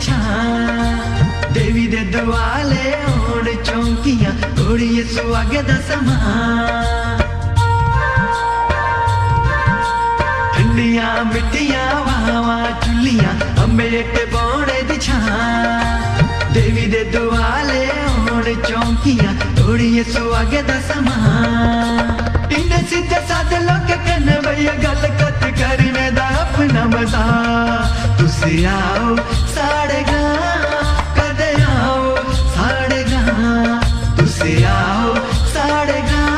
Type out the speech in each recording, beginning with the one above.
छां देवी दे दुआले होण चौंकियां घोड़िए सुहागे दा समां ठंडियां मिट्टियां वावां चुल्लियां अंबे ते बौणे दी छां देवी दे दुआले होण चौंकियां घोड़िए सुहागे दा समां इन्ने सीधे साधे लोग कन्ने भैया गल कत करने दा अपना मजा तुसी आओ साढ़े गां कदे आओ साढ़े गां तुसी आओ साढ़े गां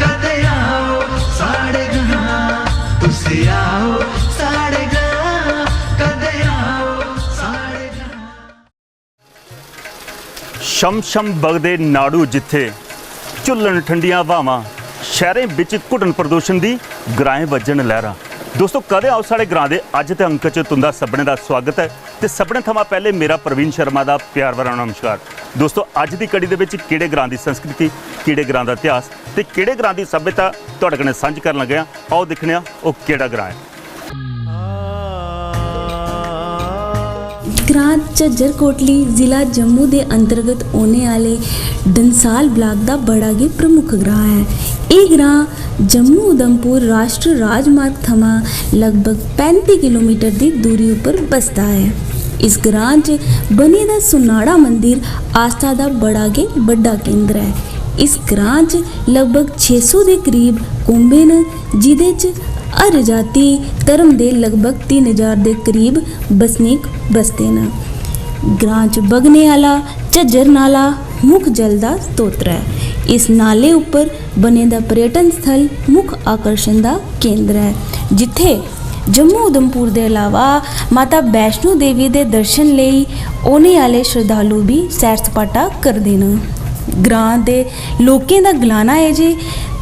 कदे आओ साढ़े गां तुसी आओ साढ़े गां कदे आओ साढ़े गां शम शम बगदे नाड़ू जिथे झुल्लन ठंडियां हवावां शहरें विच घुटन प्रदूषण दी ग्राएं वजन लहरां दोस्तों कदे आओ साढ़े ग्रां दे अज दे अंक च तुंदा सभनें दा स्वागत है ते सभनें थमां पहले मेरा प्रवीण शर्मा दा प्यार भरा नमस्कार दोस्तों अज दी कड़ी दे विच किहड़े ग्रां दी संस्कृति किहड़े ग्रां दा इतिहास ते किहड़े ग्रां दी सभ्यता तुहाडे कन्नै सांझ करन लगे आ आओ दिक्खने आ ओह किहड़ा ग्रां है। ग्रां झज्जर कोटली जिला जम्मू के अंतर्गत आने वाले डंसाल ब्लाक का बड़ा गे प्रमुख ग्रां है। ये ग्रां जम्मू उधमपुर राष्ट्र राजमार्ग थमा लगभग 35 किलोमीटर की दूरी पर बसता है। इस ग्रां च बने दा सुनाड़ा मंदिर आस्था का बड़ा गे बड़ा केंद्र है। इस ग्रां च लगभग 600 के करीब कुंबे न जिदे च हर जाति धर्म के लगभग 3000 के करीब बसनीक बसते न। ग्रां च बगने आला झज्जर नाला मुख जल का स्रोत है। इस नाले उपर बने दा पर्यटन स्थल मुख आकर्षण का केंद्र है जिथे जम्मू उधमपुर के अलावा माता वैष्णो देवी के दर्शन लई आने वाले श्रद्धालु भी सैर सपाटा करते हैं। ग्रां के लोकें का गलाना है जी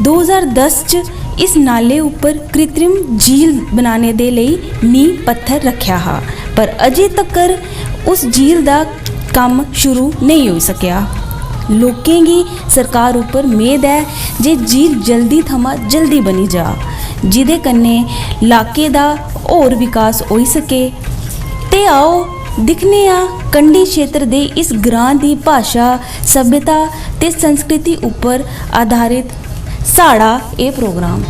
2010 च इस नाले उपर कृत्रिम झील बनाने दे लई नींह पत्थर रखा हा पर अजे तक्कर उस झील का काम शुरू नहीं हो सकिया। लोकें गी सरकार उपर मेद है जे झील जल्दी थमा जल्दी बनी जा जिदे कन्ने इलाके दा और विकास हो सके। ते आओ दिखने आ कंडी क्षेत्र दे इस ग्रां दी भाषा सभ्यता ते संस्कृति उपर आधारित साड़ा ये प्रोग्राम।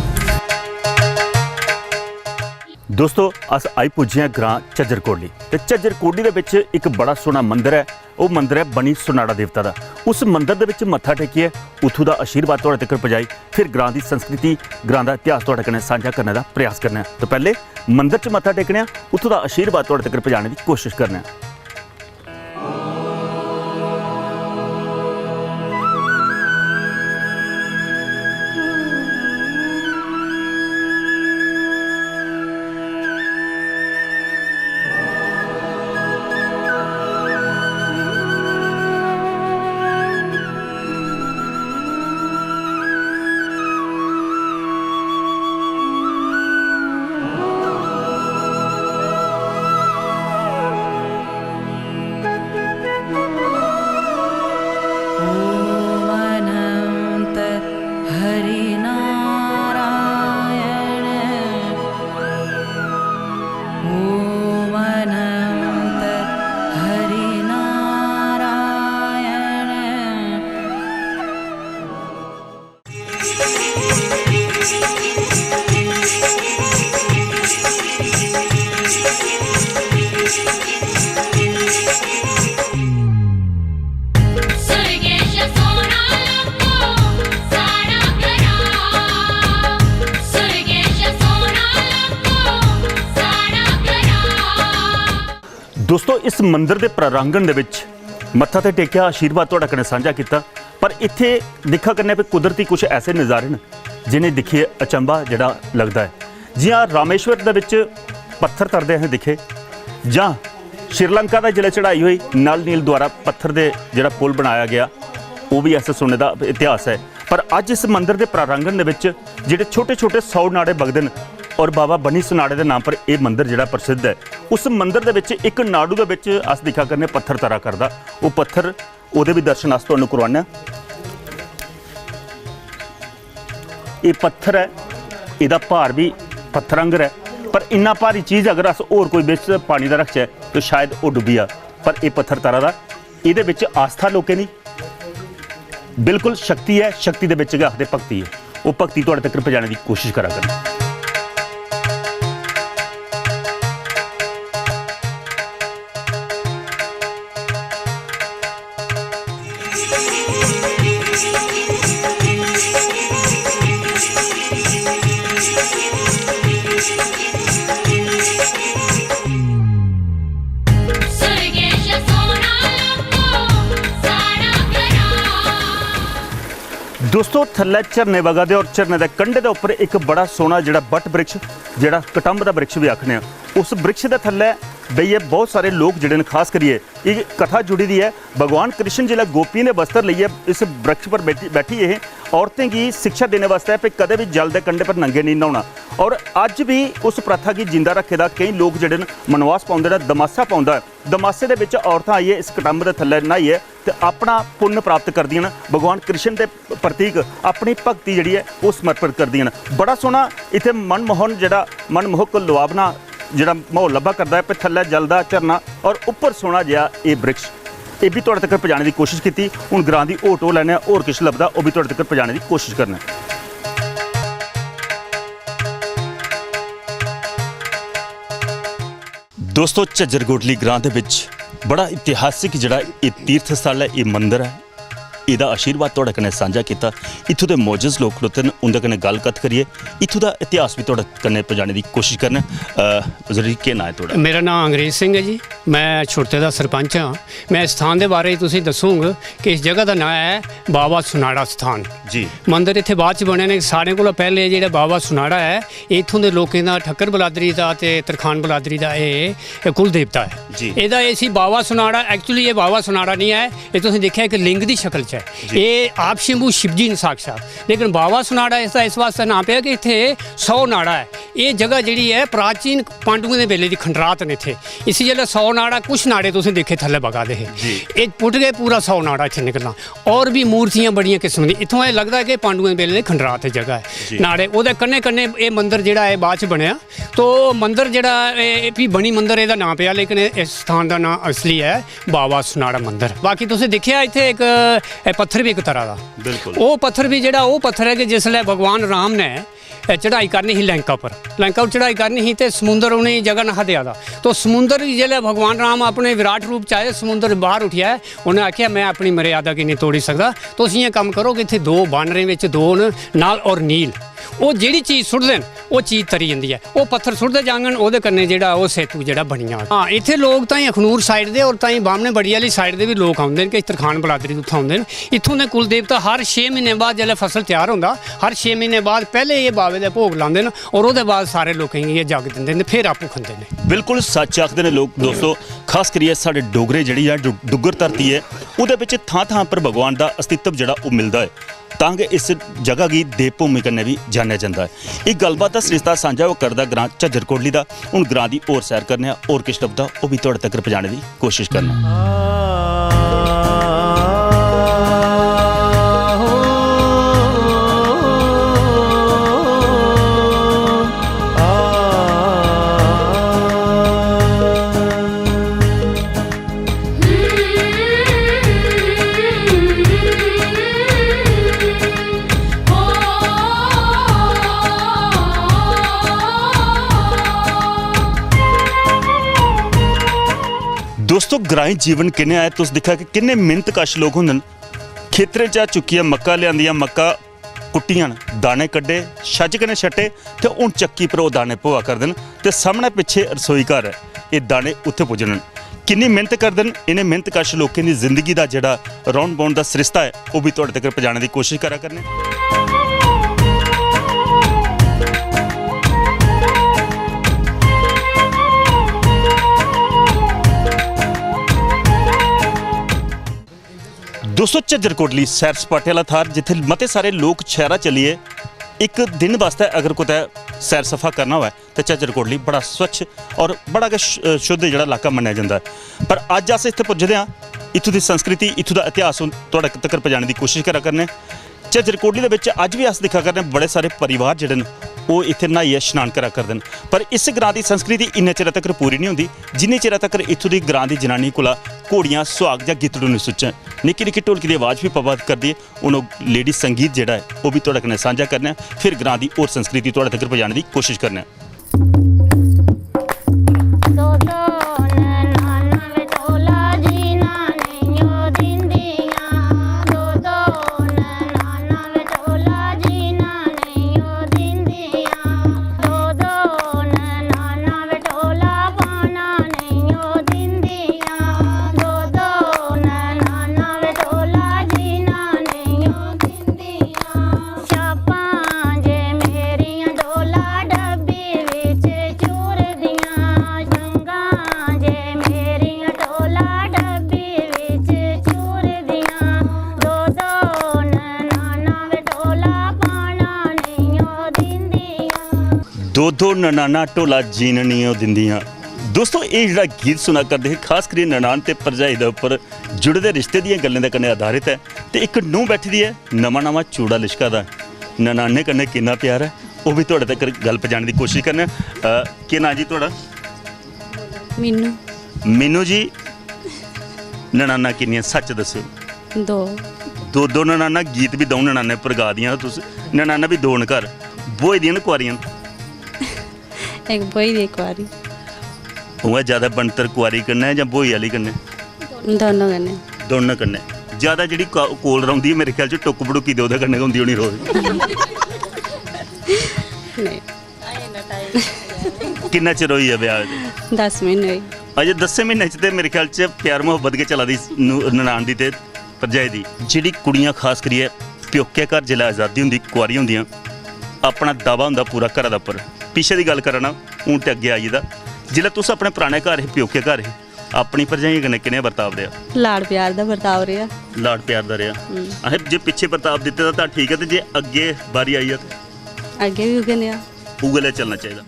दोस्तों अस आई पुज्जे हैं ग्रां झज्जर कोटली ते झज्जर कोटली दे विच एक बड़ा सोहना मंदिर है। वो मंदिर है बनी सुनाड़ा देवता का। उस मंदिर दे विच मत्था टेकिए उत्थों का आशीर्वाद तुहाडे तक पहुंचाई फिर ग्रां की संस्कृति ग्रां का इतिहास तुहाडे कन्नै साझा करने का प्रयास करना है। तो पहले मंदिर च मत्था टेकने उत्थों का आशीर्वाद तुहाडे तक पहुंचाने की कोशिश करना है। दोस्तों इस मंदिर के प्रांगण दे विच मत्था ते टेकिया आशीर्वाद तुहाडे कन्नै साझा किया पर इत्थे दिखा करने पे कुदरती कुछ ऐसे नज़ारे न जिन्हें दिखिए अचंभा जिहड़ा लगता है। जियां रामेश्वर दे विच पत्थर तरदे हैं दिखे जां श्रीलंका का जिले चढ़ाई हुई नल नील द्वारा पत्थर दे जिहड़ा पुल बनाया गया वो भी ऐसे सुनने का इतिहास है। पर अज इस मंदिर के प्रांगण दे विच जिहड़े छोटे छोटे 100 नाड़े बगदे न और बाबा बनी सुनाड़े के नाम पर यह मंदिर जिहड़ा प्रसिद्ध है। उस मंदिर दे विच एक नाड़ू दे विच अस दिखा करने पत्थर तरा करदा वो पत्थर उहदे भी दर्शन अस तुहानूं करवाने। ये पत्थर है, इहदा भार भी पत्थर आंगर है पर इन्ना भारी चीज़ अगर अस होर कोई बिच पानी दा रखचै तो शायद वो डुब्बी जा। पर ये पत्थर तारा दा इहदे विच आस्था लोकें दी बिल्कुल शक्ति है, शक्ति दे विच गै आखदे भगती है। वो भगती तुहाडे तक पहुँचाने की कोशिश करा करनी। दोस्तों थल्ले झरने वगा दे और झरने के कंढे के उपर एक बड़ा सोहना जिहड़ा बट वृक्ष जिहड़ा कटंब का वृक्ष भी आखने उस वृक्ष के थल्ले बेइये बहुत सारे लोग जिहड़े ने खास करिए एक कथा जुड़ी दी है। भगवान कृष्ण जिला गोपी ने वस्त्र लिए इस वृक्ष पर बैठी ये औरतें की शिक्षा देने वास्ते पे कदे भी जल के कंढे पर नंगे नहीं नहाना। और अज भी उस प्रथा की जिंदा रखे दा कई लोग जिहड़े ने मनवास पाउंदे ने, दमासा पाउंदा है। दमासे दे विच औरतां आइए इस कटंब के थल्ले नहाइए ते अपना पुण्य प्राप्त करदियां न, भगवान कृष्ण के प्रतीक अपनी भगती जिहड़ी है वो समर्पित करदियां न। बड़ा सोहना इत्थे मनमोहन जिहड़ा मनमोहक लुआवना जिहड़ा माहौल लब्भा करदा है पे थल्ले जलदा झरना और उपर सोहना जिहा ये वृक्ष ये भी तुहाडे तक पहुँचाने की कोशिश की। हुण ग्रां दी ओटो लैने होर किश लभदा वो भी तुहाडे तक पहुँचाने की कोशिश करना। दोस्तों झज्जर कोटली ग्रां दे विच बड़ा इतिहासिक जिहड़ा ये तीर्थ स्थल है, ये मंदिर है, इहदा आशीर्वाद तुहाडे कन्नै सांझा कीता। इत्थों दे मौजूद लोग खड़ोते न, उंदे कन्नै गलबात करिए, इत्थों दा इतिहास भी तुहाडे कन्नै पहुँचाने की कोशिश करना। जरूरी केह् नाम है तुहाडा? मेरा नाम अंग्रेज सिंह है जी, मैं छोटे दा सरपंच हाँ। मैं इस स्थान के बारे तुसीं दसूंगा कि इस जगह का नाम है बाबा सुनाड़ा स्थान जी। मंदिर इत्थे बाद च बने ने। सारे कोला पहले जिहड़ा बाबा सुनाड़ा है इत्थों के लोगों का ठक्कर बलादरी का ते तरखान बलादरी का ये कुल देवता है जी। ਇਹਦਾ ਇਹ ਸੀ बाबा सुनाड़ा। एक्चुअली ये बाबा सुनाड़ा नहीं है, ये तुसीं देखिया एक लिंग की शक्ल च है। ये आप शंभू शिवजी ने साक्षात, लेकिन बाबा सुनाड़ा इसका इस वास्ते नाम पिया कि इत्थे 100 नाड़ा है। ये जगह जिहड़ी है प्राचीन पांडुओं के वेले की खंडरात ने इत्थे। इसी जगह 100 नाड़ा कुछ नाड़े तुसीं देखे थल्ले बगा दे ये पुट गए पूरा 100 नाड़ा इत्थे निकलना। और भी मूर्तियां बड़ियां किस्म दी इत्थों लगता है कि पांडुओं के वेले की खंडरात जगह है नाड़े। उहदे कन्ने कन्ने ये मंदिर जिहड़ा है बाद च बनया। तो मंदिर जिहड़ा भी बनी मंदिर इहदा नाम पिया, लेकिन इस स्थान का नाम असली है बाबा सुनाड़ा मंदिर। बाकी तुसीं देखिया इत्थे एक पत्थर भी एक तरह का, बिल्कुल वो पत्थर भी जिहड़ा वो पत्थर है कि जिसलै भगवान राम ने चढ़ाई करनी ही लंका पर चढ़ाई करनी ही तो समुंदर उन्हें जगह ना हत्या था। तो समुंदर जिसलै भगवान राम अपने विराट रूप चाहे समुंदर बाहर उठिया है, उन्हें आख्या मैं अपनी मर्यादा की नहीं तोड़ी सकता। तो इं काम करो कि इतने 2 बानरें में 2 न नाल और नील वो जिहड़ी चीज़ सुट्टदे न वो चीज़ तरी जाती है। वो पत्थर सुट्टदे जाङन ओहदे कन्नै जिहड़ा वो सेतु जिहड़ा बनी जा। हाँ इत्थे लोग ताईं अखनूर साइड दे और ताईं बामने बड़ी वाली साइड दे भी लोग आउंदे न कि तरखान बलादरी उत्थों आउंदे न। इत्थों दे कुल देवता हर 6 महीने बाद जिसलै फसल तैयार होंदा हर 6 महीने बाद पहले ये बावे दे भोग लांदे न और ओहदे बाद सारे लोकें गी ये जग दिंदे न, फिर आपूं खंदे न। बिल्कुल सच आखदे ने लोग दोस्तों, खास करिए साडे डोगरे जिहड़ी है डुग्गर धरती है उहदे विच थां थां पर भगवान का अस्तित्व जिहड़ा वो मिलदा है तां कि इस जगह की देवभूमि कन्नै भी जानिया जाता है। एक गलबात का सरिस्ता सांझा वो करदा ग्रां झज्जर कोटली का। हुण ग्रां दी होर सैर करने और किश लभदा वो भी तुहाडे तक पहुँचाने की कोशिश करना। दोस्तों ग्राईं जीवन किन्ने आए तुस दिखा कि किन्ने मिहनत कश लोग होंदे न। खेतरें चा चुक्कियां मक्का लियांदियां, मक्का कुट्टियां दाने कड्डे छज कन्नै छट्टे ते हुण चक्की पर ओह् दाने पोआ करदे न ते सामने पिछे रसोई घर है, ये दाने उत्थे पुज्जन। किन्नी मेहनत करदे न। इन्हें मेहनत कश लोकें दी जिंदगी दा जिहड़ा रौंड बौंड दा सरिस्ता है वो भी तुहाडे तक पहुँचाने की कोशिश करा करने। दोस्तों झज्जर कोटली सैर सपाटे वाला थार जिथे मते सारे लोग शहरा चलिए एक दिन वास्ते अगर कुतै सैर सफा करना होवे तो झज्जर कोटली बड़ा स्वच्छ और बड़ा गै शुद्ध जिहड़ा इलाका मन्निया जाता है। पर अज अस इत्थे पुजदे हां, इत्थों की संस्कृति इत्थों का इतिहास तुहाडे तक पहुँचाने की कोशिश करा करने। झज्जर कोटली दे विच अज भी अस दिखा करने बड़े सारे परिवार जिहड़े न वो इत्थे नहाइए स्नान करा करदे न, पर इस ग्रां की संस्कृति इन्ने चिर तक पूरी नहीं होंदी जिन्ने चिर तक इत्थों की ग्रां की जनानी कोला घोड़ियां सुहाग जां गितड़ू नहीं सुच्चन। निक्की निक्की ढोलकी की आवाज़ भी प्रभावित करती है। हूँ लेडी संगीत जिहड़ा है वो भी तुहाडे कन्नै सांझा करना है, फिर ग्रां की होर संस्कृति तुहाडे तक पहुँचाने की कोशिश करना है। दो दो ननाना ढोला जीन नहीं ओ दिंदियां। दोस्तों ये जिहड़ा गीत सुना करदे हे खास करियै ननान ते भरजाई दे उपर जुड़े दे रिश्ते दियां गल्लां दे कन्नै आधारित है। ते एक नूंह बैठी दी है, नवां चूड़ा लिशका दा ननाने कन्नै किन्ना प्यार है वो भी तुहाडे तक गल पहुंचाने की कोशिश करने। केह् नां जी तुहाडा? मीनू। मीनू जी, ननाना किन्नियां सच दस्सो? दो। दो दो ननाना, गीत भी दो ननाने पर गा दियां तुस। ननाना भी दो न घर, बोई दियां न कुआरियां? एक बोई दी एक वारी। उ'आं ज़्यादा बनतर कुआरी कन्नै जां बोई आह्ली कन्नै? दोनों कन्नै। दोनों कन्नै। ज़्यादा जिहड़ी कोल रौंह्दी है मेरे ख्याल च टुक्क भड़ुकी दे ओह्दे कन्नै होंदी होनी रोज़। नहीं। किन्ना चिर होई गेआ ब्याह दे? 10 महीने होई। अजे 10 महीने च ते मेरे ख्याल च प्यार मुहब्बत गै चला दी ननान दी ते भरजाई दी। जिहड़ी कुड़ियां खास करियै प्योके घर जिसलै आज़ादी होंदी कुआरी होंदियां अपना दावा होंदा पूरा घरा दा उप्पर। पिछे की गल करना हूँ तो अगे आई दा, जिसलै तुस अपने पुराने घर हे प्योके घर हे अपनी भरजाइयें कन्नै किनेहा बर्ताव रहा? लाड़ प्यार दा बर्ताव रहा। लाड़ प्यार दा रहा। असें जे पिछे बर्ताव दिते तां ठीक है, तो जे अगे बारी आई है अगे भी उगे नेहा उगले चलना चाहिए।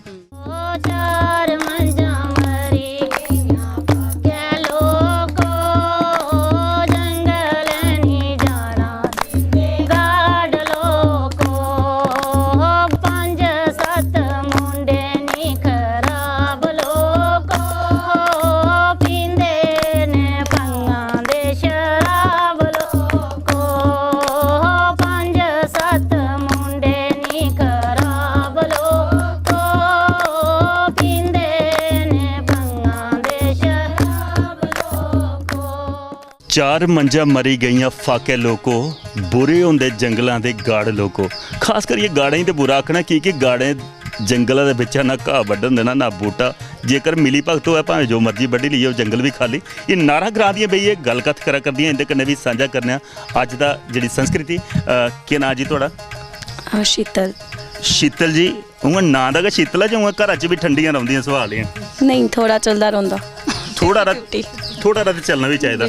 चार मंजा मरी गईयां फाके लोको, बुरे होंदे जंगलों के गाड़ लोको। खास करिए गाड़ें तो बुरा आखना क्योंकि गाड़ें जंगलों के बिच ना घाह वड्ढन देना ना बूटा, जेकर मिली भगत होए भावें जो मर्जी वड्ढी लीए जंगल भी खाली। ये नारा ग्रां दियां बई गल कथ करा करदियां, इंदे कन्नै भी सांझा करने अज दा जिहड़ी संस्कृति। केह् नां जी तुहाडा? शीतल। शीतल जी, उ'आं नां दा गै शीतल है जां उ'आं घरा च भी ठंडियां रौंह्दियां सुहालियां? नहीं, थोड़ा चलदा रौंह्दा। थोड़ा थोड़ा तो चलना भी चाहिए।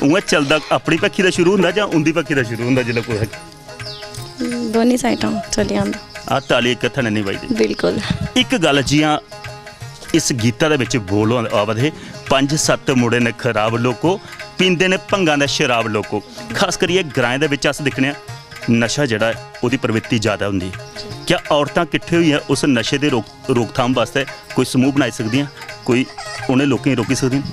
उ'आं चलदा अपनी पक्खी दा शुरू हुंदा जां उंदी पक्खी दा शुरू हुंदा जिसलै कोई? दोनी साइडां चली आंदा। आ ताली इक हत्थै नहीं बजदी। बिल्कुल। एक गल जियां इस गीता दे विच बोल आवदे 5-7 मुड़े ने खराब लोको, पींदे ने भंगां दा शराब लोको। खास करिए ग्राएं दे विच अस दिक्खने नशा जिहड़ा है ओहदी प्रवृत्ति ज़्यादा हुंदी। क्या औरतां किट्ठे होइयै उस नशे दे रोकथाम वास्ते कोई समूह बनाई सकदियां, कोई उन्हें लोकें गी रोकी सकदियां?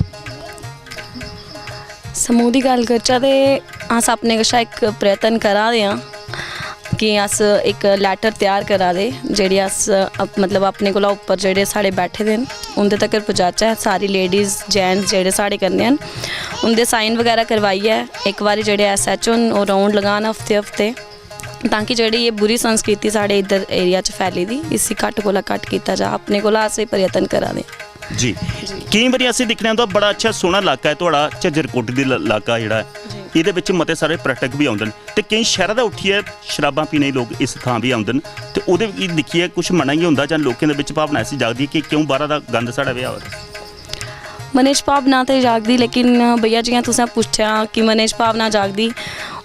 समूह की गल करचै ते अस अपने कशा एक प्रयत्न करा दे आं कि अस एक लैटर तैयार करा दे जेह्ड़ी अस मतलब अपने कोला उप्पर जेह्ड़े साढ़े बैठे दे न उंदे तक्कर पहुँचाचै। सारी लेडीज़ जेंट्स जेह्ड़े साढ़े कन्नै न उंदे साइन वगैरह करवाइयै एक बारी जेह्ड़े SHO न ओह् राउंड लगान हफ्ते ताकि जेह्ड़ी ये बुरी संस्कृति साढ़े इधर एरिया च फैली दी इसी घट्ट कोला घट्ट कीता जा। अपने कोला अस प्रयत्न करा दे जी। केईं बारी असें दिक्खने आंदा बड़ा अच्छा सोहना इलाका है तुहाड़ा झज्जर कोटली दा इलाका जेह्ड़ा है ਇਹਦੇ ਵਿੱਚ ਮਤੇ ਸਾਰੇ पर्यटक भी आउंदे न ते कई शहरां दा उठियै शराबां पीने लोग इस थां भी आउंदे न ते ओह्दे दिक्खियै कुछ मना ही होंदा जां लोकें दे विच भावना ऐसी जागदी कि क्यों बाहरा दा गंद साढ़ा ब्याह होआ? मनेश भावना ते जागदी, लेकिन भैया जियां तुसें पुच्छेआ कि मनेश भावना जागदी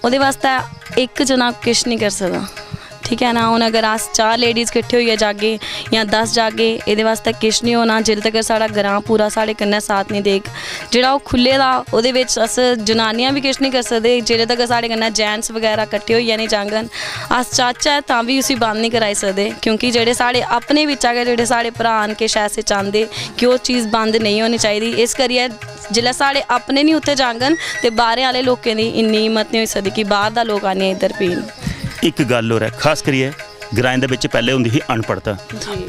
ओह्दे वास्ते एक जना किश नहीं कर सकदा। ठीक है ना। हुन अगर अस 4 लेडीज़ किट्ठे होइयै जागे या 10 जागे एह्दे वास्ते किश नहीं होना जिल्ले तक साढ़ा ग्रां पूरा साढ़े कन्नै साथ नहीं देग। जेह्ड़ा ओह् खुल्ले दा ओह्दे बिच अस जनानियां भी किश नहीं करी सकदे जिल्ले तक साढ़े कन्नै जेंट्स वगैरह कट्ठे होइयै नहीं जाङन। अस चाहचै तां भी उसी बंद नहीं कराई सकदे क्योंकि जेह्ड़े साढ़े अपने बिच्चा गै जेह्ड़े साढ़े भ्राऽ न किश ऐसे चांह्दे कि ओह् चीज़ बंद नहीं होनी चाहिदी। इस करियै जिल्लै साढ़े अपने नहीं उत्थे जाङन ते बाह्रें आह्ले लोकें दी इन्नी हिम्मत नहीं होई सकदी कि बाहर दा लोक आनियै इद्धर पीन। एक गल होर है खास करिए ग्राएं दे विच पहले हुंदी ही अनपढ़ता,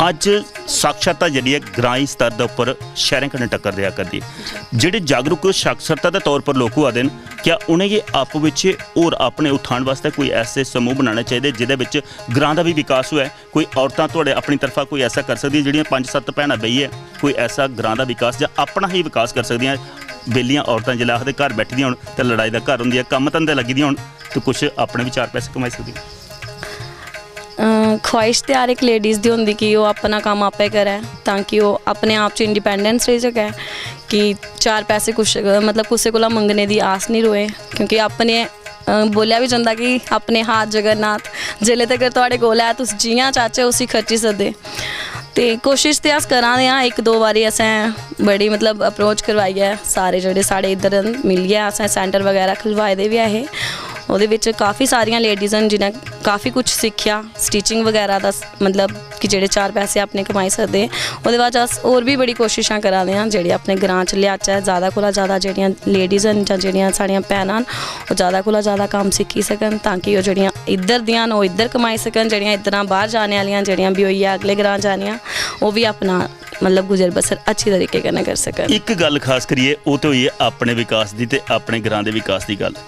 अज साक्षरता जिहड़ी है ग्राई स्तर दे उपर शहरें कन्नै टक्कर दिया करदी है। जेह्ड़े जागरूक साक्षरता दे तौर पर लोग होआ दे न, क्या उनेंगी आपू बिच होर अपने उत्थान वास्ते कोई ऐसे समूह बनाने चाहिए जिहदे विच ग्रां दा भी विकास होए? कोई औरतां तुहाडे अपनी तरफा कोई ऐसा कर सकदियां जेहड़ियां 5-7 भैणां बेहियै कोई ऐसा ग्रां दा विकास जां अपना ही विकास कर सकदियां? बेलियां औरतां जिल्लै आखदे घर बैठी दियां होण ते लड़ाई दा घर हुंदी है, कम्म धंधे लगी दियां होण ते कुछ अपने भी 4 पैसे कमाई सकदियां। ख्वाहिश तो हर एक लेडीज़ की होंदी कि वह अपना काम आपे करे ताकि वो अपने आप च इंडिपेंडेंस रही सके कि 4 पैसे कुछ मतलब कुसै कोला मंगने की आस नहीं रोए क्योंकि अपने बोलिया भी जंदा कि अपने हाथ जगन्नाथ जिल्ले तक तुहाडे कोल है तुस जियां चाचे उसी खर्ची सकदे। तो कोशिश तो अस करा दे हाँ, 1-2 बारी असें बड़ी मतलब अप्रोच करवाई है सारे जेह्ड़े साढ़े इधर मिलियै असें सेंटर वगैरह खुलवाए दे भी है। ਉਹਦੇ ਵਿੱਚ ਕਾफ़ी ਸਾਰੀਆਂ ਲੇਡੀਜ਼ ਹਨ ਜਿਨ੍ਹਾਂ ਕਾफ़ी कुछ सिक्खिया स्टिचिंग वगैरह ਦਾ मतलब कि जेह्ड़े 4 पैसे अपने कमाई सकदे। ਉਹਦੇ बाद अस होर भी बड़ी कोशिशां करा दे आं जेह्ड़े अपने ग्रां च लियाचै ज़्यादा कोला ज़्यादा जेह्ड़ियां लेडीज़ न जां जेह्ड़ियां साढ़ियां भैनां न ओह् ज़्यादा कोला ज़्यादा कम्म सिक्खी सकन ताकि ओह् जेह्ड़ियां इद्धर दियां न ओह् इद्धर कमाई सकन, जेह्ड़ियां इद्धरां बाहर जाने आह्लियां जेह्ड़ियां भी होई अगले ग्रां जानियां ओह् भी अपना मतलब गुजर बसर अच्छी तरीके कन्नै कर सकन। एक गल खास करिए वो तो होई है अपने विकास दी ते अपने ग्रां दे विकास दी गल।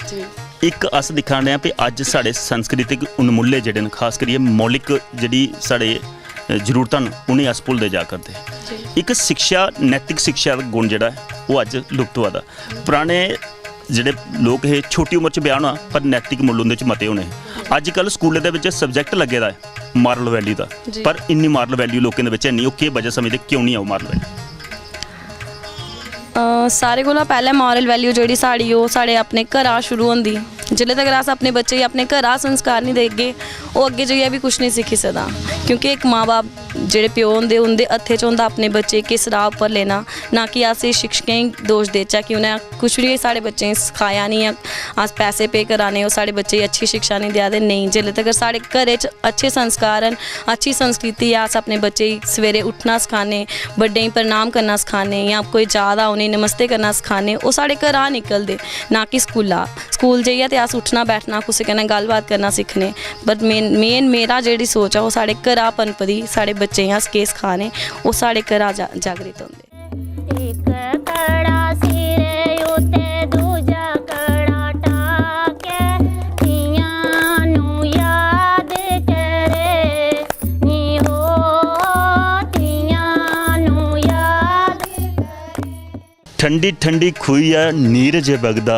एक अस दिखा रहे हैं भी अज साढ़े संस्कृतिक उन्मूल्य जेह्ड़े न खास करिए मौलिक जेह्ड़ी साढ़े जरूरतां न उनें अस भुलदे जा करदे। एक शिक्षा नैतिक शिक्षा दा गुण जेह्ड़ा है वो अज लुप्त होआ दा। पुराने जेह्ड़े लोग हे छोटी उम्र च ब्याह होना पर नैतिक मुल्ल उंदे च मते होने। अजकल स्कूलें दे विच सब्जैक्ट लगे दा है मारल वैल्यू दा, पर इन्नी मारल वैल्यू लोकें दे विच है नहीं। ओह् केह् वजह समझदे क्यों नहीं है ओह् मारल वैल्यू? सारे कोला पैह्ले मॉरल वैल्यू जेह्ड़ी साढ़ी ओह् साढ़े अपने घरा शुरू होंदी। जिल्ले तक अस अपने बच्चे गी अपने घरा संस्कार नहीं देगे ओह् अग्गे जाइयै भी कुछ नहीं सिक्खी सकदा क्योंकि एक माँ बाप जेह्ड़े प्यो होंदे उंदे हत्थे च होंदा अपने बच्चे किस राह उप्पर लेना, ना कि अस शिक्षकें गी दोष देचै कि उ'नें कुछ भी साढ़े बच्चें गी सखाया नहीं है, अस पैसे पे कराने ओह् साढ़े बच्चे गी अच्छी शिक्षा नहीं देआ दे। नहीं, जिल्ले तक साढ़े घरै च अच्छे संस्कार न अच्छी संस्कृति है अस अपने बच्चे गी सवेरे उट्ठना सखाने, बड्डें गी प्रणाम करना सखाने या कोई जा दा उ'नेंगी नमस्ते करना सखाने, ओह् साढ़े घरा निकलदे ना कि स्कूल जाइयै ते अस उट्ठना बैठना कुसै कन्नै गल्लबात करना सिक्खने। बट मेन मेरा जेह्ड़ी सोच है ओह् साढ़े घरा पनपदी, साढ़े बच्चें गी अस केह् सखाने ओह् साढ़े घरा जागृत होंदे। ठंडी ठंडी खुइया नीरज बगदा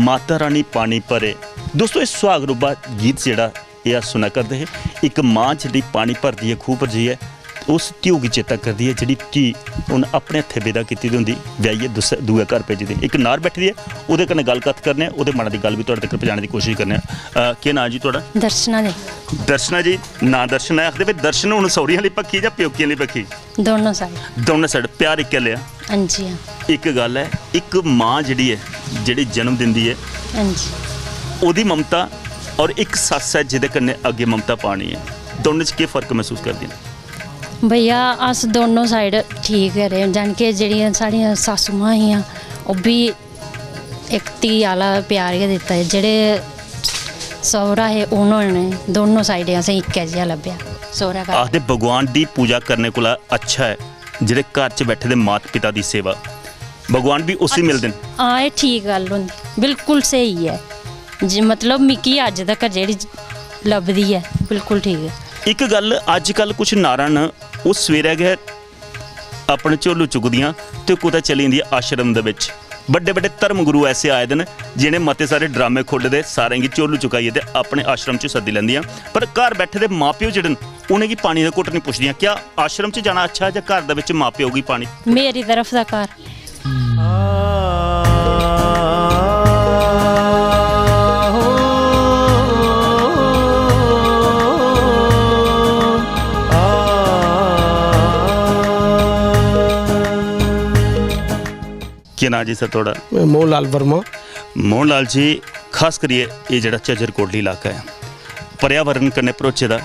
माता रानी पानी भरे। दोस्तों इस सुहाग रूबा गीत जेह्ड़ा एह् अस सुना करदे हे। एक माँ जेह्ड़ी पानी भरदी है खूह पर जाइयै उस ध्यो गी चेता करदी है जेह्ड़ी धी उन्न अपने हत्थें विदा कीती दी होंदी ब्याहियै दूए घर भेजी दी। एक नार बैठी दी है ओह्दे कन्नै गल्ल कत्थ करने ओह्दे मनै दी गल्ल भी तुहाडे तक पजाने दी कोशिश करने। केह् नाम जी तुहाडा? दर्शना जी। दर्शना जी, नां दर्शन है आखदे भाई दर्शन हुण सौह्रियां आह्ली पक्खी जां प्योकियां आह्ली पक्खी? दोनों साइड। दोनों साइड प्यार इक्कै लिया। हां जी हां। एक गल है एक माँ जेह्ड़ी है जेह्ड़ी जन्म दिंदी है हां जी ओह्दी ममता और एक सस्स है जिहदे कन्नै अग्गे ममता पानी है, दोनों च केह् फर्क महसूस करदी है? भैया अस दोनों साइड ठीक है रेह् जान के जेह्ड़ियां साढ़ियां सासू मां हियां ओह् बी इक धी आह्ला प्यार गै दित्ता है, जेह्ड़े सौह्रा है उन्होंने दोनों साइडें असें इक्कै जेहा लब्भेआ। सौह्रा घर आखदे भगवान दी पूजा करने कोला अच्छा है जेह्ड़े घर च बैठे दे माता पिता दी सेवा, भगवान भी उसी मिलदे न। हां एह् ठीक गल्ल होंदी, बिल्कुल स्हेई है जी, मतलब मिगी अज्ज तक जेह्ड़ी लभदी है बिल्कुल ठीक है। एक गल अजकल कुछ नारां न ओह् सवेरे गै अपने झोलू चुकदियां ते कुतै चली जंदियां आश्रम दे विच। बड्डे बड्डे धर्म गुरु ऐसे आए दे न जिनें मते सारे ड्रामे खोल्ले सारें गी झोलू चुकाइयै ते अपने आश्रम च सद्दी लैंदियां, पर घर बैठे दे माँ प्यो जेह्ड़े न उनेंगी पानी दा घुट्ट नहीं पुछदियां। क्या आश्रम च जाना अच्छा है जां घर दे विच माँ प्यो गी पानी? मेरी तरफ दा घर। ਕੀ ਨਾਂ ਜੀ ਸਰ ਤੁਹਾਡਾ? मोहन लाल वर्मा। ਮੋਹਨ ਲਾਲ ਜੀ, ਖਾਸ ਕਰੀਏ ਇਹ ਜਿਹੜਾ ਝੱਜਰ ਕੋਟਲੀ ਇਲਾਕਾ ਹੈ पर्यावरण कन्नै भरोचे दा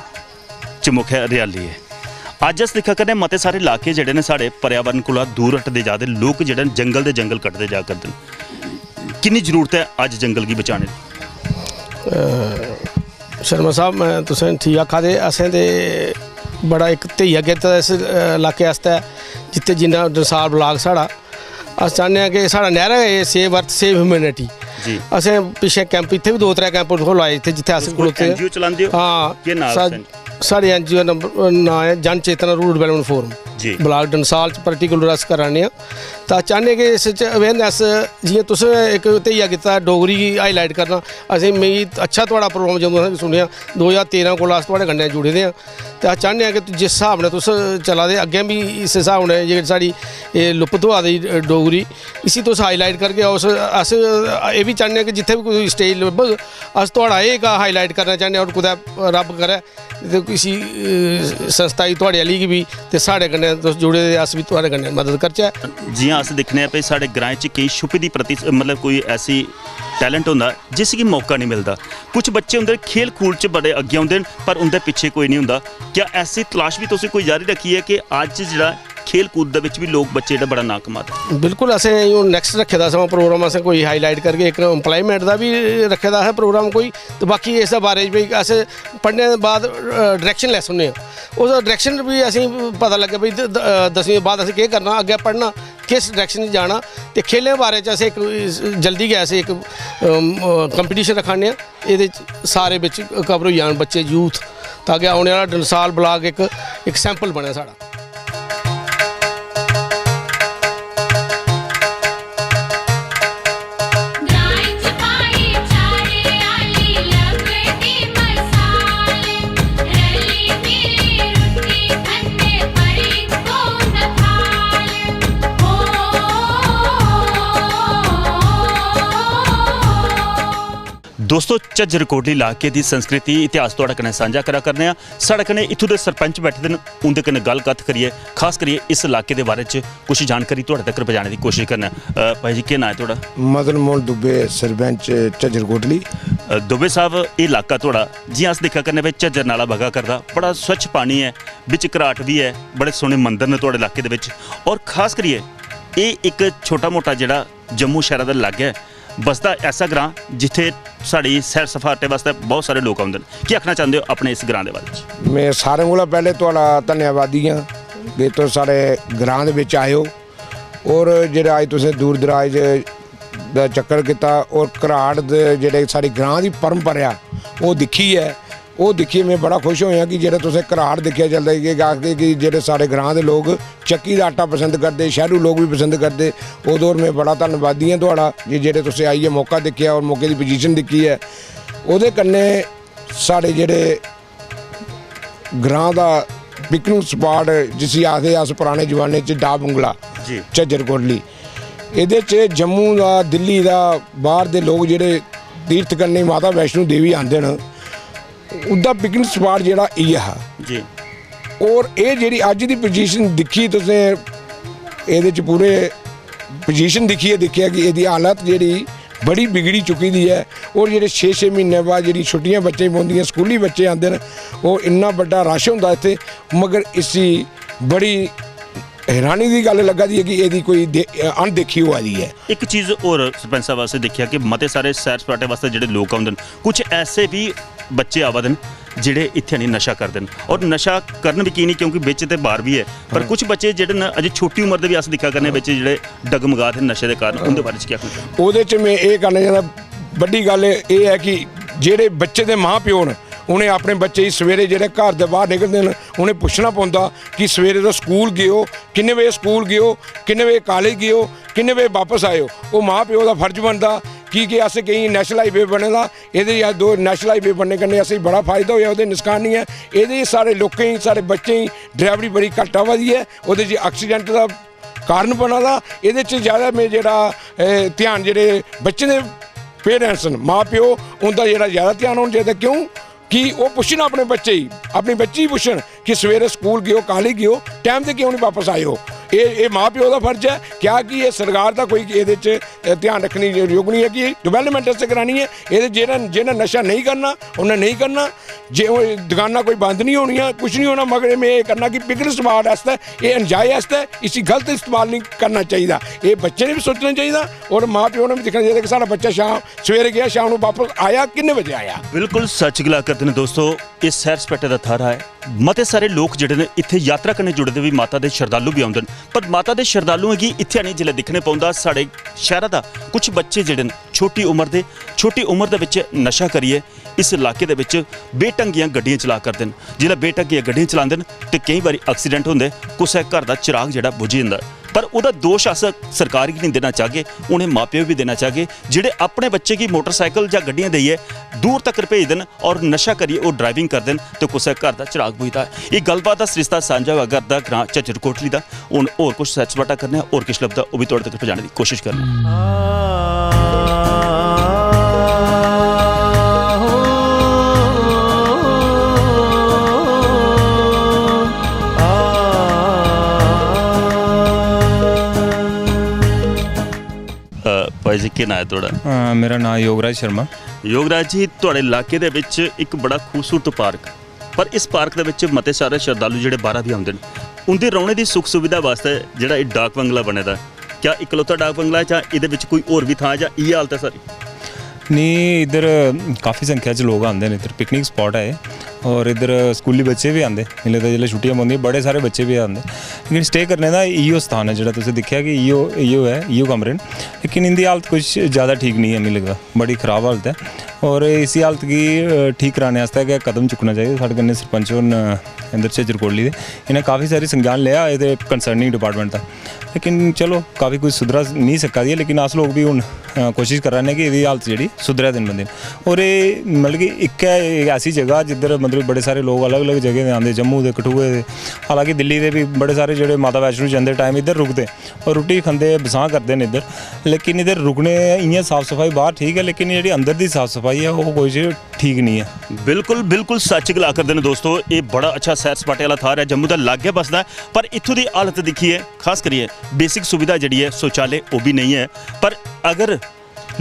चमुख है, हरियाली है। अज अस दिक्खा करने मते सारे इलाके जेह्ड़े ने साढ़े पर्यावरण कोला दूर हटदे जा दे, लोग जेह्ड़े न जंगल दे जंगल कटदे जा करदे न। किन्नी जरूरत है अज जंगल गी बचाने दी? शर्मा साहब, मैं तुसें ठीक आखा दे। असें ते बड़ा इक धैया कीता इस इलाके आस्तै जित्थे जिन्ना डंसाल ब्लाक साढ़ा, अस चाहने कि साढ़ा नैहरा है सेव अर्थ सेव ह्यूमैनिटी। जी असें पिछे कैंप इत्थे भी 2-3 कैंप खोलाए इत्थे जित्थे अस खड़ोते हैं। एनजीओ चलांदे हो? हाँ, केह् नाम साढ़े एनजीओ नंबर नाम है जन चेतना रूरल डेवलपमेंट फोरम जी। ब्लाक डंसाल च पर्टिकुलर अस कराने तां चाहने कि इस च अवेयरनेस जियां तुसें इक धैया कीता डोगरी गी हाईलाइट करना। असें मिगी अच्छा थुआढ़ा प्रोग्राम जदूं असें सुनेआ 2013 कोला अस थुआढ़े कन्नै जुड़े दे आं ते अस चाहने आं कि जिस स्हाब ने तुस चला दे अग्गें भी इस स्हाब ने जेह्ड़ी साढ़ी एह् लुप्त होआ दी डोगरी इसी तुस हाईलाइट करगे। अस एह् बी चाहने कि जित्थे भी कोई स्टेज लब्भग अस थुआढ़ा एह् हाईलाइट करना चाहने और कुदै रब करै ते किसी संस्था गी थुआढ़े आह्ली गी भी ते साढ़े कन्नै तुस जुड़े दे अस भी थुआढ़े कन्नै मदद करचै। जियां अस दिक्खने आं भाई साढ़े ग्राएं च केई छुपी दी प्रति मतलब कोई ऐसी टैलेंट होंदा जिसगी मौका नहीं मिलता। कुछ बच्चे होंदे खेल कूद च बड़े अग्गे होंदे पर उंदे पिछे कोई नहीं होंदा। क्या ऐसी तलाश भी तुसें कोई जारी रखी है कि अज्ज जेह्ड़ा खेल कूद दे विच भी लोग बच्चे जेह्ड़ा बड़ा नां कमाते? बिल्कुल, असें हून नैक्सट रखे दा समां प्रोग्राम असें कोई हाईलाइट करगे। इक एम्पलॉयमेंट दा भी रखे दा है प्रोग्राम कोई, ते बाकी इस बारे च भी अस पढ़ने दे बाद डायरैक्शन लै सुनने आं। उस डायरैक्शन भी असें पता लग्गे भाई 10वीं दे बाद असें केह् करना, अग्गें पढ़ना किस डायरैक्शन च जाना। ते खेलें दे बारे च असें इक जल्दी गै असें इक कंपीटिशन रखाने आं, एह्दे च सारे बिच कवर होई जान बच्चे यूथ, ताकि औने आह्ला डंसाल ब्लाक इक सैंपल बने साढ़ा। दोस्तों, झज्जर कोटली इलाके की संस्कृति इतिहास तुहाड़े कन्नै सांझा करा करने आ। साढ़े कन्नै इत्थूं दे सरपंच बैठे दे न, उंदे कन्नै गल कत्थ करिए खास करिए इस इलाके के बारे च कुछ जानकारी तुहाड़े तक पजाने की कोशिश करना। भाई जी, केह् नाम है तुहाड़ा? मदन मोहन दुबे, सरपंच झज्जर कोटली। दुबे साहब, ये इलाका थोड़ा जियां अस दिक्खा करने भाई झज्जर नाला बगा करदा, बड़ा स्वच्छ पानी है, बिच घराट भी है, बड़े सोहने मंदिर ने तुहाड़े इलाके दे विच, और खास करिए ये एक छोटा मोटा जिहड़ा जम्मू शहर दा लाग्गे है बसदा ऐसा ग्रां जिथे साड़ी सैर सफाटे वास्ते बहुत सारे लोग आउंदे न। की आखना चाहते हो अपने इस ग्रां दे बारे च? मैं सारें कोला पहले तुहाड़ा धन्यवादी हाँ कि तुस साढ़े ग्रां दे विच आए हो, और जेह्ड़ा अज तुसें दूर दराज दा चक्कर कीता और घराट दे जेह्ड़े साढ़े ग्रां दी परंपरा ओह् दिक्खी है। वो दिक्खिए मैं बड़ा खुश होया कि जेह्ड़े तुसें घराट दिक्खेआ चलदा कि आखदे कि जेह्ड़े साढ़े ग्रां दे लोग चक्की दा आटा पसंद करदे, शैहरू लोग भी पसंद करदे। उस दौर मैं बड़ा धन्नवादी हां तुहाड़ा कि जेह्ड़े तुसें आइयै मौका दिक्खेआ और मौके दी पोजीशन दिक्खी है। ओह्दे कन्नै साढ़े जेह्ड़े ग्रां दा पिकनिक स्पॉट जिसी आखदे अस पुराने जमाने च डा बुंगला झज्जर कोटली, एह्दे च जम्मू दा दिल्ली दा बाहर दे लोग जेह्ड़े तीर्थ करने माता वैष्णो देवी आंदे न, उदा पिकनिक स्पॉट जेह्ड़ा इ'यै हा जी। और एह् जेह्ड़ी अज्ज दी पोजीशन दिक्खी तुसें, एह्दे च पूरे पोजीशन दिक्खियै दिक्खेआ कि एह्दी हालत जेह्ड़ी बड़ी बिगड़ी चुकी दी है। और जेह्ड़े 6-6 म्हीने बाद जेह्ड़ी छुट्टियां बच्चें गी पौंदियां, स्कूली बच्चे आंदे न, ओह् इन्ना बड्डा रश होंदा इत्थे, मगर इसी बड़ी हैरानी की गल लगा दी है कि यदि कोई अनदेखी होआ दी है। एक चीज़ और सरपंच साहब वास्ते देखिया कि मते सारे सैर सपाटे वास्ते जेह्ड़े लोग आउंदे न, कुछ ऐसे भी बच्चे आवा दे न जेह्ड़े इत्थे नहीं नशा करदे न, और नशा करन भी की नहीं क्योंकि बिच ते बाहर भी है, पर कुछ बच्चे जेह्ड़े न अजे छोटी उम्र दे भी अस दिक्खा करने बच्चे जेह्ड़े डगमगा दे नशे दे कारण, उंदे बारे च क्या आखना? ओह्दे च मैं एह् करना चाहंदा, बड्डी गल एह् है कि जेह्ड़े बच्चे दे मां प्यो न, उन्हें अपने बच्चे गी सवेरे जेह्ड़े घर दे बाहर निकलदे न, उन्हें पुच्छना पौंदा कि सवेरे तो स्कूल गए हो, किन्ने बजे स्कूल गए हो, किन्ने बजे कॉलेज गए हो, किन्ने बजे वापस आए हो। वो मां प्यो का फर्ज बनता कि अस केईं नैशनल हाईवे बने दा, एह्दे दो नैशनल हाईवे बनने कन्नै असेंगी बड़ा फायदा होया, ओह्दे नुकसान नहीं है। एह्दे सारे लोकें सारे बच्चें गी ड्राइवरी बड़ी घट्ट आवा दी है, ओह्दे च एक्सीडेंट दा कारण बना दा। एह्दे च ज़्यादा में जेह्ड़ा ध्यान जेह्ड़े बच्चे दे पेरेंट्स न, मां प्यो, उंदा जेह्ड़ा ज़्यादा ध्यान होना चाहिदा। क्यों कि वो पुच्छन अपने बच्चे ही पुच्छन कि सवेरे स्कूल गए हो, कॉलेज गए हो, टाइम से क्यों नहीं वापस आए हो। ਇਹ ਮਾਂ ਪਿਓ ਦਾ ਫਰਜ਼ ਹੈ। ਕਿਆ ਕਿ ਇਹ ਸਰਕਾਰ ਦਾ ਕੋਈ ਇਹਦੇ 'ਚ ਧਿਆਨ ਰੱਖਣੀ ਯੋਗ ਨਹੀਂ ਹੈ ਕਿ ਡਿਵੈਲਪਮੈਂਟ ਵਾਸਤੇ ਕਰਾਣੀ ਹੈ। ਇਹਦੇ ਜਿਹਨਾਂ ਨਸ਼ਾ ਨਹੀਂ ਕਰਨਾ ਉਹਨੇ ਨਹੀਂ ਕਰਨਾ, ਜੇ ਉਹ ਦੁਕਾਨਾਂ ਕੋਈ ਬੰਦ नहीं होनी, कुछ नहीं होना, मगर में ये करना कि पिकनिक स्पॉट वास्ते ये एंजॉय वास्ते इसी गलत इस्तेमाल नहीं करना चाहिए। ये बच्चे ने भी सोचना चाहिए और माँ प्यो ने भी देखना चाहिए कि सारा बच्चा शाम सवेरे गया शाम को वापस आया कितने बजे आया। बिल्कुल सच गला करते हैं दोस्तों, इस सैर सपाटे का थारा है। मते सारे लोग जिहड़े ने इत्थे यात्रा करने जुड़े भी माता दे श्रद्धालु भी आउंदे न, पर माता दे श्रद्धालु गी इत्थे नहीं जिले दिखने पाउंदा साडे शहर दा कुछ बच्चे जिहड़े न छोटी उम्र दे विच नशा करिए इस इलाके दे विच बेढंगियां गड्डियां चला करदे न। जिहड़े बेढंगियां गड्डियां चलांदे न ते कई बारी एक्सीडेंट होंदे, कुसै घर दा चिराग जिहड़ा बुझी जंदा, पर उहदा दोष अस सरकार गी नहीं देना चाहगे, उन्हें मापिओ भी देना चाहगे जिहड़े अपने बच्चे की मोटरसाइकिल जां गड्डियां देइए दूर तक भेज देन और नशा करिए वो ड्राइविंग कर देन तो कुसै घर दा चिराग बुझदा है। ये गलबात दा सरिस्ता सांझा होया करदा ग्रां झज्जर कोटली दा। हुण होर कुछ सैर सपाटा करने होर किश लभदा वो भी तुहाडे तक पहुंचाने की कोशिश करने। भाई जी क्या नाम है थोड़ा? मेरा नाम योगराज शर्मा। योगराज जी तुहाडे इलाके दे विच एक बड़ा खूबसूरत पार्क, पर इस पार्क दे विच मते सारे श्रद्धालु जिहड़े बाहर भी आउंदे न उंदे रौहणे दी सुख सुविधा वास्ते जिहड़ा इह डाक बंगला बने दा, क्या इकलौता डाक बंगला है जां इहदे विच कोई होर भी थां जां इह हालत है सारी? नहीं, इधर काफ़ी संख्या च लोग आते हैं, इधर पिकनिक स्पॉट है और इधर स्कूली बच्चे भी आते, मिले तो जिसले छुट्टियां पौंदियां बड़े सारे बच्चे भी आते, लेकिन स्टे करने का इो स्थान है जो तुसें दिखा कि इो है, इो कमरे न, लेकिन इनकी हालत कुछ ज़्यादा ठीक नहीं है, मिली लगता बड़ी ख़राब हालत है। और इसी हालत की ठीक कराने वास्ते क्या कदम चुकना चाहिए। साढ़े कन्नै सरपंच होर इंदर झज्जर कोटली दे, इन्हें काफ़ी सारी संज्ञान लिया ये कंसर्निंग डिपार्टमेंट का, लेकिन चलो काफ़ी कुछ सुधरा नहीं सका दी है, लेकिन अस लोग भी हूँ कोशिश कर रहे हैं कि ये हालत जी सुधरै दिन बंदे। और ये मतलब कि एक ऐसी जगह जिधर मतलब बड़े सारे लोग अलग अलग जगह के आते, जम्मू के कठुए के, हालांकि दिल्ली के भी बड़े सारे जो माता वैष्णो जाते टाइम इधर रुकते और रुट्टी खंदे बसां करते हैं इधर, लेकिन इधर रुकने इ'यां साफ सफाई बाहर ठीक है, लेकिन जी अंदर की साफ सफाई है वो कोई चीज़ ठीक नहीं है। बिल्कुल बिल्कुल सच गला करते हैं दोस्तों, ये बड़ा अच्छा सैर सपाटे वाला थार है, जम्मू का लागे बसदा है, पर इत्थों की हालत देखिए खास करिए बेसिक सुविधा जी है शौचालय वो भी नहीं है, पर अगर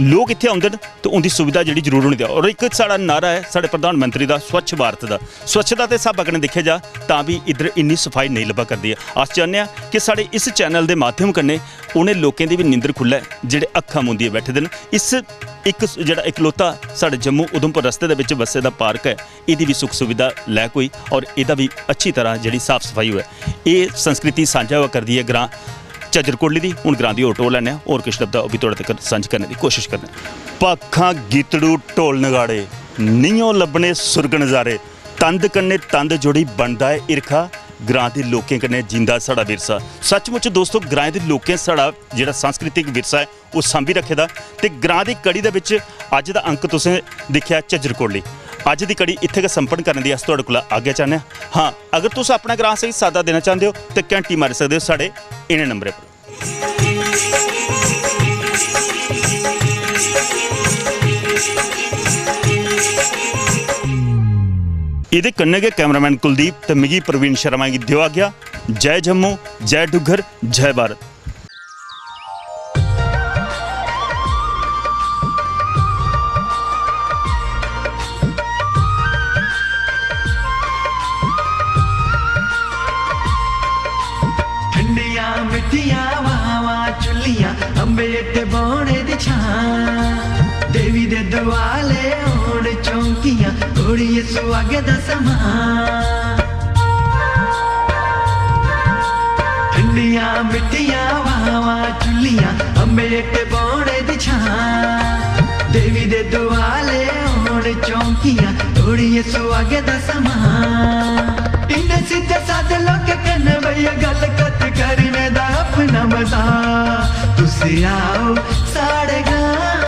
लोग इत्थे आउंदे तो उनकी सुविधा जी जरूर होनी चाहिए। और एक साड़ा नारा है साढ़े प्रधानमंत्री का स्वच्छ भारत का, स्वच्छता के हिसाब कन्नै देखा जा तां भी इधर इन्नी सफाई नहीं लभा करती है। अस चाहते हैं कि साढ़े इस चैनल के माध्यम कन्नै उन्हें लोगों की भी नींदर खुल्ले जिहड़े अक्खां मुंदिए बैठे दे न। इस एक जिहड़ा इकलौता साढ़े जम्मू उधमपुर रस्ते दे विच बसे दा पार्क है, इहदी भी सुख सुविधा लै कोई और इहदा भी अच्छी तरह जिहड़ी साफ सफाई होए, ये संस्कृति सांझा हुआ करदी है ग्रां झज्जर कोटली दी। हुण ग्रां दी होर टोल लैने और किश लभदा ओह भी तुहाडे तक सांझ करने की कोशिश करने। पाखां गीतड़ू ढोल नगाड़े नीओ लभने सुरग नज़ारे, तंद कन्ने तंद जोड़ी बनदा है इरखा, ग्रां दे लोकें कन्नै जिंदा साड़ा विरसा। सचमुच दोस्तों ग्रां दे लोकें साड़ा जिहड़ा सांस्कृतिक विरसा है वो सांभी रखे दा, ते ग्रां दी कड़ी दे विच अज दा अंक तुसें दिक्खिआ झज्जर कोटली। अज दी कड़ी इत्थे गै संपन्न करने दी अस तुहाडे कोल आग्या चाहने हां। हाँ, अगर तुस अपना ग्रां सही सादा देना चाहते हो तो घंटी मारी सकते हो साढ़े इन्हें नंबरें पर। इहदे कन्नै गै कैमरामैन कुलदीप ते मिगी प्रवीण शर्मा गी दिओ आग्या। जय जम्मू, जय डुग्गर, जय भारत। मिठिया वावा चुलियां अंबे ते बौने दी छां, देवी दे दुआले होण चौंकियां घोड़िए सुहागे दा समान। ठंडियां मिठिया वावा चुलियां अंबे ते बौने दी छां, देवी दे दुआले होण चौंकियां घोड़िए सुहागे दा समान। इन्ने सीधे साधे लोग कन्ने भैया गल करने दा अपना मजा, तुसी आओ साढ़े गां